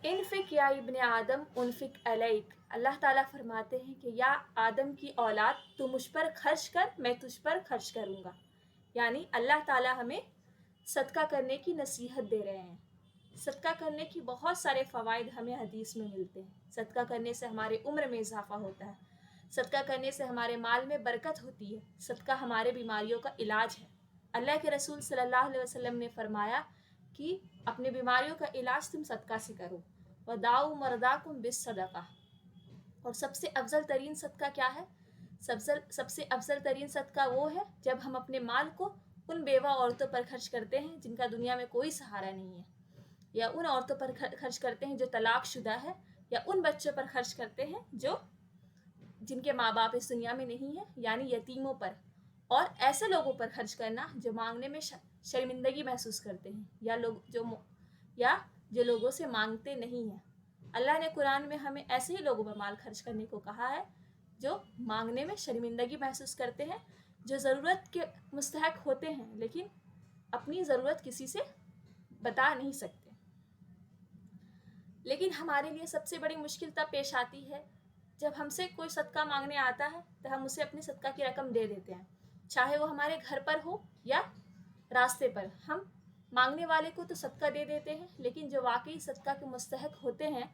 इनफिक या इब्न आदम उनफिक अलैक। अल्लाह ताला फरमाते हैं कि या आदम की औलाद तू मुझ पर खर्च कर, मैं तुझ पर खर्च करूँगा। यानी अल्लाह ताला हमें सदका करने की नसीहत दे रहे हैं। सदका करने की बहुत सारे फ़वाइद हमें हदीस में मिलते हैं। सदका करने से हमारे उम्र में इजाफ़ा होता है, सदका करने से हमारे माल में बरकत होती है, सदका हमारे बीमारियों का इलाज है। अल्लाह के रसूल सल्लल्लाहु अलैहि वसल्लम ने फरमाया कि अपनी बीमारियों का इलाज तुम सदका से करो। वदाउ मरदाकुम बिस सदका। और सबसे अफजल तरीन सदका क्या है? सबसे अफजल तरीन सदका वो है जब हम अपने माल को उन बेवा औरतों पर खर्च करते हैं जिनका दुनिया में कोई सहारा नहीं है, या उन औरतों पर खर्च करते हैं जो तलाक शुदा है, या उन बच्चों पर खर्च करते हैं जिनके माँ बाप इस दुनिया में नहीं है, यानी यतीमों पर। और ऐसे लोगों पर खर्च करना जो मांगने में शर्मिंदगी महसूस करते हैं, या जो लोगों से मांगते नहीं हैं। अल्लाह ने कुरान में हमें ऐसे ही लोगों पर माल खर्च करने को कहा है जो मांगने में शर्मिंदगी महसूस करते हैं, जो ज़रूरत के मुस्तहक होते हैं लेकिन अपनी ज़रूरत किसी से बता नहीं सकते। लेकिन हमारे लिए सबसे बड़ी मुश्किल तब पेश आती है जब हमसे कोई सदका मांगने आता है तो हम उसे अपनी सदका की रकम दे देते हैं, चाहे वो हमारे घर पर हो या रास्ते पर। हम मांगने वाले को तो सदका दे देते हैं, लेकिन जो वाकई सदका के मुस्तहक होते हैं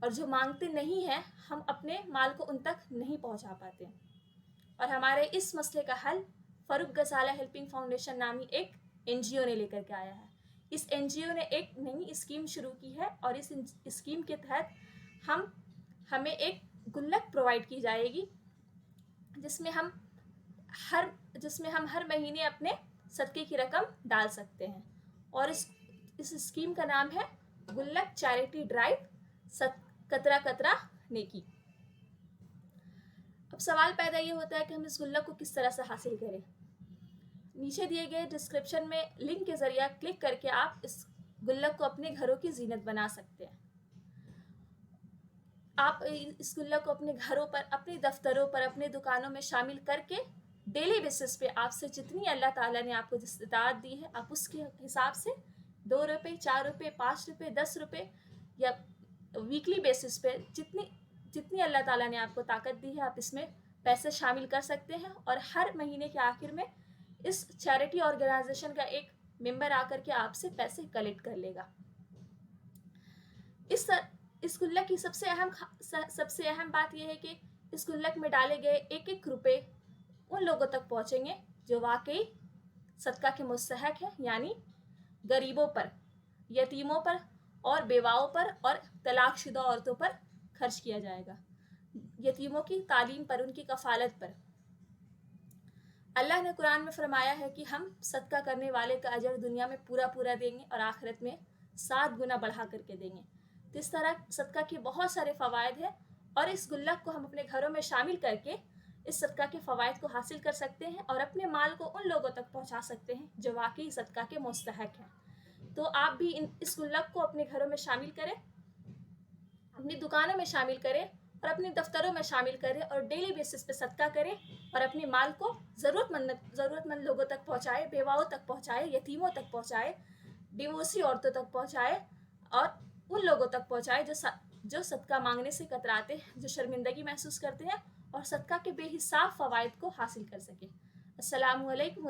और जो मांगते नहीं हैं, हम अपने माल को उन तक नहीं पहुंचा पाते। और हमारे इस मसले का हल फ़ारूक गसाला हेल्पिंग फाउंडेशन नामी एक NGO ने लेकर के आया है। इस NGO ने एक नई स्कीम शुरू की है और इस स्कीम के तहत हमें एक गुल्लक प्रोवाइड की जाएगी जिसमें हम हर महीने अपने सदक़े की रकम डाल सकते हैं। और इस स्कीम का नाम है गुल्लक चैरिटी ड्राइव कतरा कतरा नेकी। अब सवाल पैदा ये होता है कि हम इस गुल्लक को किस तरह से हासिल करें। नीचे दिए गए डिस्क्रिप्शन में लिंक के ज़रिए क्लिक करके आप इस गुल्लक को अपने घरों की जीनत बना सकते हैं। आप इस गुल्लक को अपने घरों पर, अपने दफ्तरों पर, अपने दुकानों में शामिल करके डेली बेसिस पे आपसे जितनी अल्लाह ताला ने आपको इस्तिताअत दी है, आप उसके हिसाब से 2 रुपये, 4 रुपये, 5 रुपये, 10 रुपये या वीकली बेसिस पे जितनी अल्लाह ताला ने आपको ताकत दी है, आप इसमें पैसे शामिल कर सकते हैं। और हर महीने के आखिर में इस चैरिटी ऑर्गेनाइजेशन का एक मेंबर आकर के आपसे पैसे कलेक्ट कर लेगा। इस गुल्लक की सबसे अहम बात यह है कि इस गुल्लक में डाले गए एक रुपये उन लोगों तक पहुंचेंगे जो वाकई सदका के मुस्तहक हैं, यानी गरीबों पर, यतीमों पर और बेवाओं पर और तलाकशुदा औरतों पर खर्च किया जाएगा। यतीमों की तालीम पर, उनकी कफ़ालत पर। अल्लाह ने कुरान में फरमाया है कि हम सदका करने वाले का अजर दुनिया में पूरा देंगे और आखिरत में 7 गुना बढ़ा करके देंगे। तो इस तरह सदका के बहुत सारे फ़वाइद हैं और इस गुल्लक को हम अपने घरों में शामिल करके इस सदका के फ़वाइद को हासिल कर सकते हैं और अपने माल को उन लोगों तक पहुंचा सकते हैं जो वाकई सदका के मुस्तहक हैं। तो आप भी इस गुल्लक को अपने घरों में शामिल करें, अपनी दुकानों में शामिल करें और अपने दफ्तरों में शामिल करें और डेली बेसिस पे सदका करें और अपने माल को ज़रूरतमंद लोगों तक पहुँचाए, बेवाओं तक पहुँचाए, यतीमों तक पहुँचाए, डिवोर्सी औरतों तक पहुँचाए और उन लोगों तक पहुँचाए जो सदका मांगने से कतराते हैं, जो शर्मिंदगी महसूस करते हैं और सदका के बेहिसाब फ़वाइद को हासिल कर सकें। अस्सलामु अलैकुम।